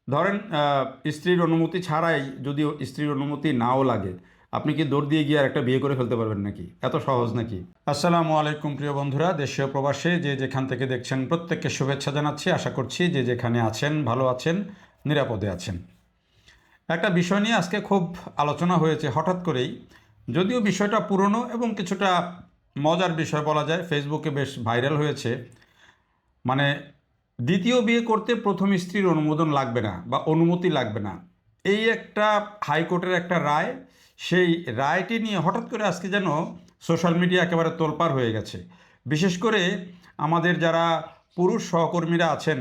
ধরেন স্ত্রীর অনুমতি ছাড়াই যদি স্ত্রীর অনুমতি নাও লাগে, আপনি কি দৌড় দিয়ে গিয়ে আর একটা বিয়ে করে ফেলতে পারবেন নাকি? এত সহজ নাকি? আসসালামু আলাইকুম প্রিয় বন্ধুরা, দেশীয় প্রবাসে যে যেখান থেকে দেখছেন প্রত্যেককে শুভেচ্ছা জানাচ্ছি। আশা করছি যে যেখানে আছেন ভালো আছেন, নিরাপদে আছেন। একটা বিষয় নিয়ে আজকে খুব আলোচনা হয়েছে হঠাৎ করেই, যদিও বিষয়টা পুরনো এবং কিছুটা মজার বিষয় বলা যায়, ফেসবুকে বেশ ভাইরাল হয়েছে। মানে দ্বিতীয় বিয়ে করতে প্রথম স্ত্রীর অনুমোদন লাগবে না বা অনুমতি লাগবে না, এই একটা হাইকোর্টের একটা রায়। সেই রায়টি নিয়ে হঠাৎ করে আজকে যেন সোশ্যাল মিডিয়া একেবারে তোলপাড় হয়ে গেছে। বিশেষ করে আমাদের যারা পুরুষ সহকর্মীরা আছেন,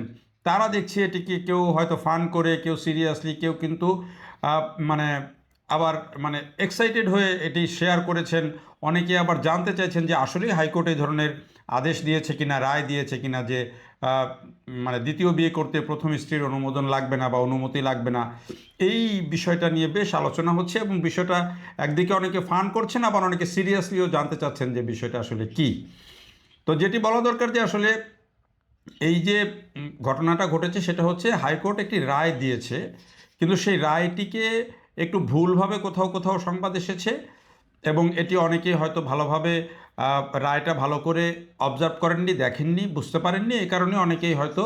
তারা দেখছি এটিকে কেউ হয়তো ফান করে, কেউ সিরিয়াসলি, কেউ কিন্তু মানে আবার মানে এক্সাইটেড হয়ে এটি শেয়ার করেছেন। অনেকে আবার জানতে চাইছেন যে আসলেই হাইকোর্ট এই ধরনের আদেশ দিয়েছে কিনা, রায় দিয়েছে কিনা, যে আহ, মানে দ্বিতীয় বিয়ে করতে প্রথম স্ত্রীর অনুমোদন লাগবে না বা অনুমতি লাগবে না। এই বিষয়টা নিয়ে বেশ আলোচনা হচ্ছে এবং বিষয়টা একদিকে অনেকে ফান করছেন, আবার অনেকে সিরিয়াসলিও জানতে চাচ্ছেন যে বিষয়টা আসলে কি। তো যেটি বলা দরকার যে আসলে এই যে ঘটনাটা ঘটেছে সেটা হচ্ছে হাইকোর্ট একটি রায় দিয়েছে, কিন্তু সেই রায়টিকে একটু ভুলভাবে কোথাও কোথাও সংবাদ এসেছে এবং এটি অনেকেই হয়তো ভালোভাবে রায়টা ভালো করে অবজার্ভ করেননি, দেখেননি, বুঝতে পারেননি। এই কারণে অনেকেই হয়তো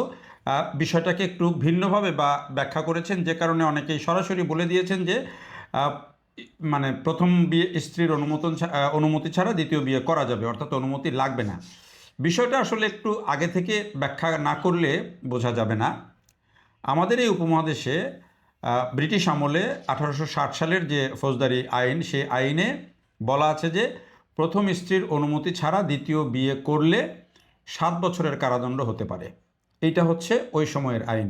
বিষয়টাকে একটু ভিন্নভাবে বা ব্যাখ্যা করেছেন, যে কারণে অনেকেই সরাসরি বলে দিয়েছেন যে আহ, মানে প্রথম বিয়ে স্ত্রীর অনুমতি ছাড়া দ্বিতীয় বিয়ে করা যাবে, অর্থাৎ অনুমতি লাগবে না। বিষয়টা আসলে একটু আগে থেকে ব্যাখ্যা না করলে বোঝা যাবে না। আমাদের এই উপমহাদেশে ব্রিটিশ আমলে 1860 সালের যে ফৌজদারি আইন, সেই আইনে বলা আছে যে প্রথম স্ত্রীর অনুমতি ছাড়া দ্বিতীয় বিয়ে করলে 7 বছরের কারাদণ্ড হতে পারে। এইটা হচ্ছে ওই সময়ের আইন।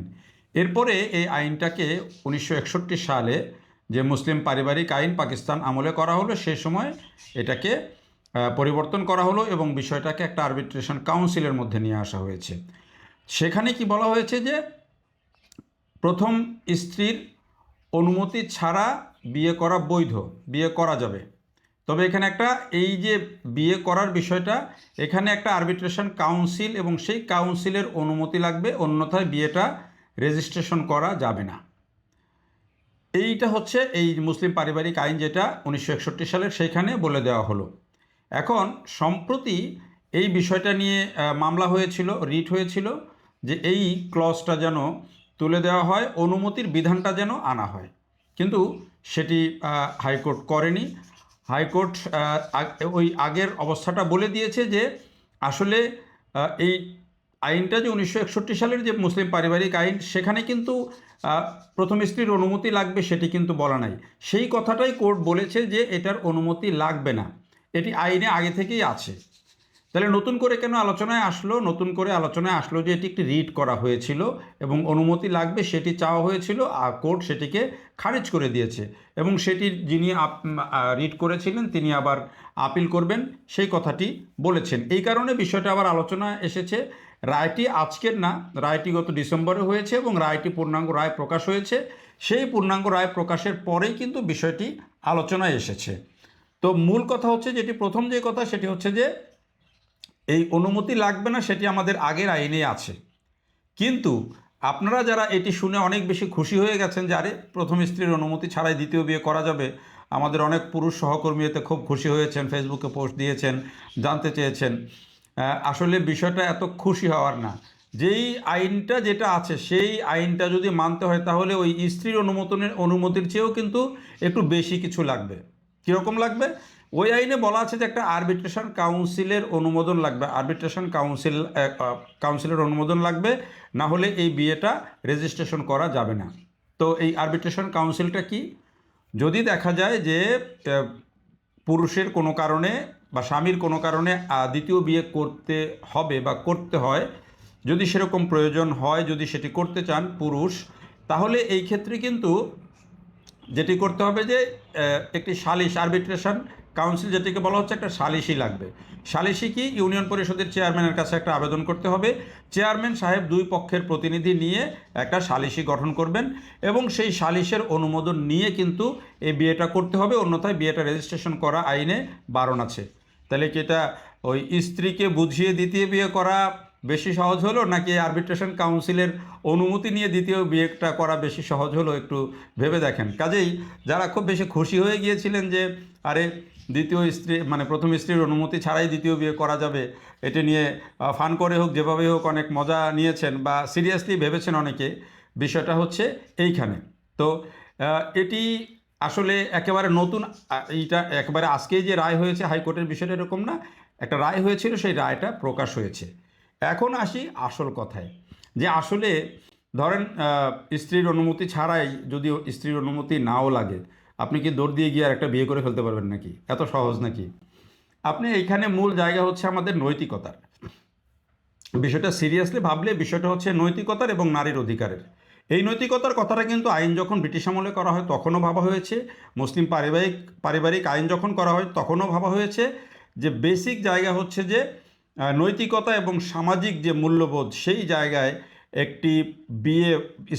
এরপরে এই আইনটাকে 1961 সালে যে মুসলিম পারিবারিক আইন পাকিস্তান আমলে করা হলো, সেই সময় এটাকে পরিবর্তন করা হলো এবং বিষয়টাকে একটা আরবিট্রেশন কাউন্সিলের মধ্যে নিয়ে আসা হয়েছে। সেখানে কি বলা হয়েছে যে প্রথম স্ত্রীর অনুমতি ছাড়া বিয়ে করা বৈধ, বিয়ে করা যাবে। তবে এখানে একটা, এই যে বিয়ে করার বিষয়টা, এখানে একটা আরবিট্রেশন কাউন্সিল এবং সেই কাউন্সিলের অনুমতি লাগবে, অন্যথায় বিয়েটা রেজিস্ট্রেশন করা যাবে না। এইটা হচ্ছে এই মুসলিম পারিবারিক আইন, যেটা 1961 সালের, সেইখানে বলে দেওয়া হলো। এখন সম্প্রতি এই বিষয়টা নিয়ে মামলা হয়েছিল, রিট হয়েছিল, যে এই ক্লজটা যেন তুলে দেওয়া হয়, অনুমতির বিধানটা যেন আনা হয়। কিন্তু সেটি হাইকোর্ট করেনি। হাইকোর্ট ওই আগের অবস্থাটা বলে দিয়েছে যে আসলে এই আইনটা যে 1961 সালের যে মুসলিম পারিবারিক আইন, সেখানে কিন্তু আহ, প্রথম স্ত্রীর অনুমতি লাগবে সেটি কিন্তু বলা নাই। সেই কথাটাই কোর্ট বলেছে যে এটার অনুমতি লাগবে না, এটি আইনে আগে থেকেই আছে। তাহলে নতুন করে কেন আলোচনায় আসলো? নতুন করে আলোচনায় আসলো যে এটি একটি রিট করা হয়েছিল এবং অনুমতি লাগবে সেটি চাওয়া হয়েছিল, আর কোর্ট সেটিকে খারিজ করে দিয়েছে এবং সেটির যিনি রিট করেছিলেন তিনি আবার আপিল করবেন, সেই কথাটি বলেছেন। এই কারণে বিষয়টা আবার আলোচনায় এসেছে। রায়টি আজকের না, রায়টি গত ডিসেম্বরে হয়েছে এবং রায়টি পূর্ণাঙ্গ রায় প্রকাশ হয়েছে। সেই পূর্ণাঙ্গ রায় প্রকাশের পরেই কিন্তু বিষয়টি আলোচনায় এসেছে। তো মূল কথা হচ্ছে, যেটি প্রথম যে কথা সেটি হচ্ছে যে এই অনুমতি লাগবে না সেটি আমাদের আগের আইনে আছে। কিন্তু আপনারা যারা এটি শুনে অনেক বেশি খুশি হয়ে গেছেন যে আরে প্রথম স্ত্রীর অনুমতি ছাড়াই দ্বিতীয় বিয়ে করা যাবে, আমাদের অনেক পুরুষ সহকর্মী এতে খুব খুশি হয়েছেন, ফেসবুকে পোস্ট দিয়েছেন, জানতে চেয়েছেন। আসলে বিষয়টা এত খুশি হওয়ার না। যেই আইনটা যেটা আছে সেই আইনটা যদি মানতে হয় তাহলে ওই স্ত্রীর অনুমতির চেয়েও কিন্তু একটু বেশি কিছু লাগবে। কীরকম লাগবে? ওই আইনে বলা আছে যে একটা আরবিট্রেশন কাউন্সিলের অনুমোদন লাগবে, কাউন্সিলের অনুমোদন লাগবে, না হলে এই বিয়েটা রেজিস্ট্রেশন করা যাবে না। তো এই আরবিট্রেশন কাউন্সিলটা কি? যদি দেখা যায় যে আহ, পুরুষের কোনো কারণে বা স্বামীর কোনো কারণে দ্বিতীয় বিয়ে করতে হবে বা করতে হয়, যদি সেরকম প্রয়োজন হয়, যদি সেটি করতে চান পুরুষ, তাহলে এই ক্ষেত্রে কিন্তু যেটি করতে হবে যে একটি সালিশ, আরবিট্রেশন কাউন্সিল যেটিকে বলা হচ্ছে, একটা সালিশি লাগবে। সালিশি কি? ইউনিয়ন পরিষদের চেয়ারম্যানের কাছে একটা আবেদন করতে হবে। চেয়ারম্যান সাহেব দুই পক্ষের প্রতিনিধি নিয়ে একটা সালিশি গঠন করবেন এবং সেই সালিশের অনুমোদন নিয়ে কিন্তু এই বিয়েটা করতে হবে, অন্যথায় বিয়েটা রেজিস্ট্রেশন করা আইনে বারণ আছে। তাহলে কি এটা ওই স্ত্রীকে বুঝিয়ে দ্বিতীয় বিয়ে করা বেশি সহজ হলো, নাকি আরবিট্রেশন কাউন্সিলের অনুমতি নিয়ে দ্বিতীয় বিয়েটা করা বেশি সহজ হলো, একটু ভেবে দেখেন। কাজেই যারা খুব বেশি খুশি হয়ে গিয়েছিলেন যে আরে দ্বিতীয় স্ত্রী মানে প্রথম স্ত্রীর অনুমতি ছাড়াই দ্বিতীয় বিয়ে করা যাবে, এটা নিয়ে ফান করে হোক যেভাবে হোক অনেক মজা নিয়েছেন বা সিরিয়াসলি ভেবেছেন অনেকে, বিষয়টা হচ্ছে এইখানে। তো এটি আসলে একেবারে নতুন, এইটা একেবারে আজকেই যে রায় হয়েছে হাইকোর্টের বিষয়টা এরকম না, একটা রায় হয়েছিল, সেই রায়টা প্রকাশ হয়েছে। এখন আসি আসল কথায়, যে আসলে ধরেন স্ত্রীর অনুমতি ছাড়াই যদি স্ত্রীর অনুমতি নাও লাগে, আপনি কি দৌড় দিয়ে গিয়ে আর একটা বিয়ে করে ফেলতে পারবেন নাকি? এত সহজ নাকি? আপনি এইখানে মূল জায়গা হচ্ছে আমাদের নৈতিকতার। বিষয়টা সিরিয়াসলি ভাবলে বিষয়টা হচ্ছে নৈতিকতার এবং নারীর অধিকারের। এই নৈতিকতার কথাটা কিন্তু আইন যখন ব্রিটিশ আমলে করা হয় তখনও ভাবা হয়েছে, মুসলিম পারিবারিক পারিবারিক আইন যখন করা হয় তখনও ভাবা হয়েছে, যে বেসিক জায়গা হচ্ছে যে নৈতিকতা এবং সামাজিক যে মূল্যবোধ, সেই জায়গায় একটি বিয়ে,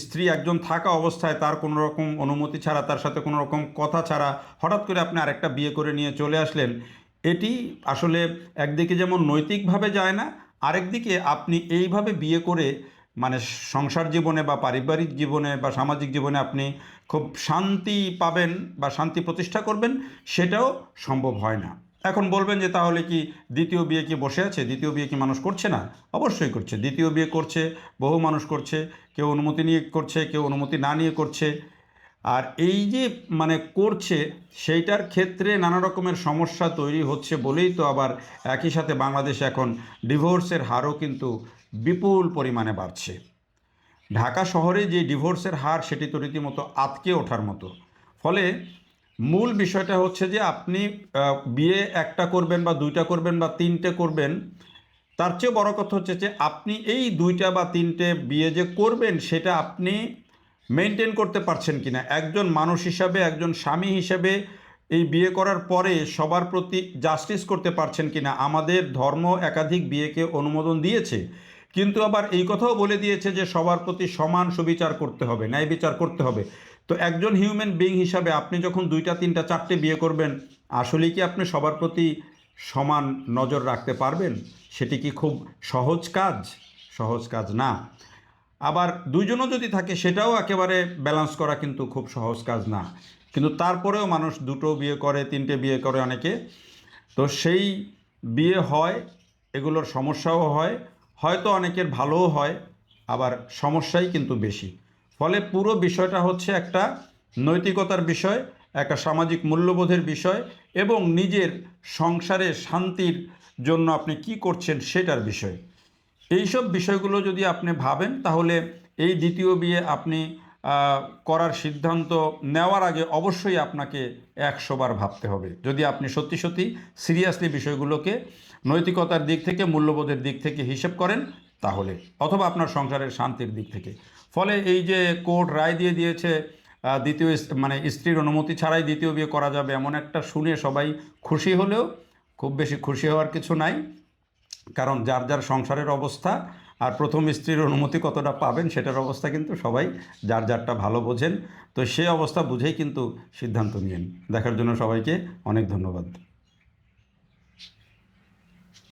স্ত্রী একজন থাকা অবস্থায় তার কোনো রকম অনুমতি ছাড়া, তার সাথে কোনো রকম কথা ছাড়া হঠাৎ করে আপনি আরেকটা বিয়ে করে নিয়ে চলে আসলেন, এটি আসলে একদিকে যেমন নৈতিকভাবে যায় না, আরেকদিকে আপনি এইভাবে বিয়ে করে মানে সংসার জীবনে বা পারিবারিক জীবনে বা সামাজিক জীবনে আপনি খুব শান্তি পাবেন বা শান্তি প্রতিষ্ঠা করবেন, সেটাও সম্ভব হয় না। এখন বলবেন যে তাহলে কি দ্বিতীয় বিয়ে কি বসে আছে? দ্বিতীয় বিয়ে কি মানুষ করছে না? অবশ্যই করছে, দ্বিতীয় বিয়ে করছে, বহু মানুষ করছে। কেউ অনুমতি নিয়ে করছে, কেউ অনুমতি না নিয়ে করছে। আর এই যে মানে করছে, সেইটার ক্ষেত্রে নানা রকমের সমস্যা তৈরি হচ্ছে বলেই তো আবার একই সাথে বাংলাদেশে এখন ডিভোর্সের হারও কিন্তু বিপুল পরিমাণে বাড়ছে। ঢাকা শহরে যে ডিভোর্সের হার, সেটি তো রীতিমতো আঁতকে ওঠার মতো। ফলে মূল বিষয়টা হচ্ছে যে আপনি বিয়ে একটা করবেন বা দুইটা করবেন বা তিনটে করবেন, তার চেয়ে বড় কথা হচ্ছে যে আপনি এই দুইটা বা তিনটে বিয়ে যে করবেন, সেটা আপনি মেনটেন করতে পারছেন কিনা, একজন মানুষ হিসাবে, একজন স্বামী হিসাবে এই বিয়ে করার পরে সবার প্রতি জাস্টিস করতে পারছেন কিনা। আমাদের ধর্ম একাধিক বিয়েকে অনুমোদন দিয়েছে, কিন্তু আবার এই কথাও বলে দিয়েছে যে সবার প্রতি সমান সুবিচার করতে হবে, ন্যায় বিচার করতে হবে। তো একজন হিউম্যান বিইং হিসাবে আপনি যখন দুইটা তিনটা চারটে বিয়ে করবেন, আসলে কি আপনি সবার প্রতি সমান নজর রাখতে পারবেন? সেটি কি খুব সহজ কাজ? সহজ কাজ না। আবার দুইজনও যদি থাকে, সেটাও একেবারে ব্যালেন্স করা কিন্তু খুব সহজ কাজ না। কিন্তু তারপরেও মানুষ দুটো বিয়ে করে, তিনটে বিয়ে করে অনেকে। তো সেই বিয়ে হয়, এগুলোর সমস্যাও হয়, হয়তো অনেকের ভালোও হয়, আবার সমস্যাই কিন্তু বেশি। ফলে পুরো বিষয়টা হচ্ছে একটা নৈতিকতার বিষয়, একটা সামাজিক মূল্যবোধের বিষয়, এবং নিজের সংসারে শান্তির জন্য আপনি কি করছেন সেটার বিষয়। এইসব বিষয়গুলো যদি আপনি ভাবেন, তাহলে এই দ্বিতীয় বিয়ে আপনি করার সিদ্ধান্ত নেওয়ার আগে অবশ্যই আপনাকে 100 বার ভাবতে হবে, যদি আপনি সত্যি সত্যি সিরিয়াসলি বিষয়গুলোকে নৈতিকতার দিক থেকে, মূল্যবোধের দিক থেকে হিসেব করেন, তাহলে, অথবা আপনার সংসারের শান্তির দিক থেকে। ফলে এই যে কোর্ট রায় দিয়ে দিয়েছে দ্বিতীয় মানে স্ত্রীর অনুমতি ছাড়াই দ্বিতীয় বিয়ে করা যাবে, এমন একটা শুনে সবাই খুশি হলেও খুব বেশি খুশি হওয়ার কিছু নাই। কারণ যার যার সংসারের অবস্থা আর প্রথম স্ত্রীর অনুমতি কতটা পাবেন সেটার অবস্থা কিন্তু সবাই যার যারটা ভালো বোঝেন। তো সেই অবস্থা বুঝেই কিন্তু সিদ্ধান্ত নিয়েন। দেখার জন্য সবাইকে অনেক ধন্যবাদ।